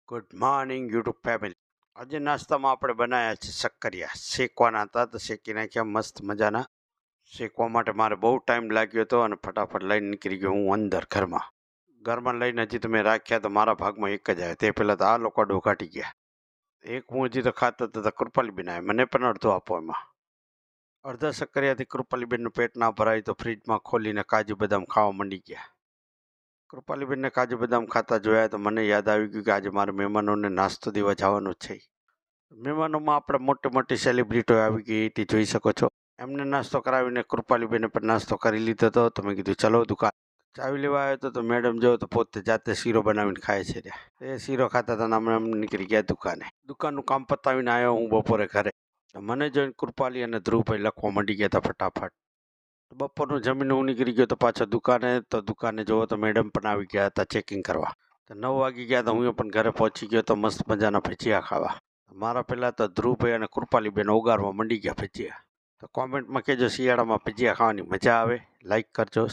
Good morning YouTube family. આજે નાસ્તામાં આપણે બનાવ્યા છે શક્કરિયા. શેકવાના હતા તો શેકી નાખ્યા મસ્ત મજાના. શેકવા માટે મારે બહુ ટાઈમ લાગ્યો હતો અને ફટાફટ લઈને નીકળી ગયો હું અંદર ઘરમાં લઈને હજી તો મેં રાખ્યા તો મારા ભાગમાં એક જ આવ્યા. તે પહેલાં તો આ લોકો ડોઘાટી ગયા. એક હું હજી તો ખાતો હતો તો કૃપાલીબેન આવે, મને પણ અડધો આપો. એમાં અડધા શક્કરિયાથી કૃપાલીબેનનું પેટ ના ભરાય તો ફ્રીજમાં ખોલીને કાજુ બદામ ખાવા માંડી ગયા. કૃપાલીબેનને કાજુ બદામ ખાતા જોયા તો મને યાદ આવી ગયું કે આજે મારા મહેમાનોને નાસ્તો દેવા જવાનું જ છે. મહેમાનોમાં આપણે મોટી મોટી સેલિબ્રિટીઓ આવી ગઈ તે જોઈ શકો છો. એમને નાસ્તો કરાવીને કૃપાલીબેને પણ નાસ્તો કરી લીધો હતો. તો મેં કીધું ચલો દુકાન ચાવી લેવા આવ્યો હતો. તો મેડમ જો તો પોતે જાતે શીરો બનાવીને ખાય છે. એ શીરો ખાતા હતા ને અમે નીકળી ગયા દુકાનનું કામ પતાવીને આવ્યો હું બપોરે ઘરે. મને જોઈને કૃપાલી અને ધ્રુવભાઈ લખવા માંડી ગયા હતા ફટાફટ. બપોરનું જમીને હું નીકળી ગયો તો પાછો દુકાને જોવો તો મેડમ પણ આવી ગયા હતા ચેકિંગ કરવા. તો 9 વાગી ગયા તો હું પણ ઘરે પહોંચી ગયો તો મસ્ત મજાના ભજીયા ખાવા. મારા પહેલાં તો ધ્રુવભાઈ અને કૃપાલીબેન ઓગાળવા માંડી ગયા ભજીયા. તો કોમેન્ટમાં કહેજો શિયાળામાં ભજીયા ખાવાની મજા આવે. લાઈક કરજો.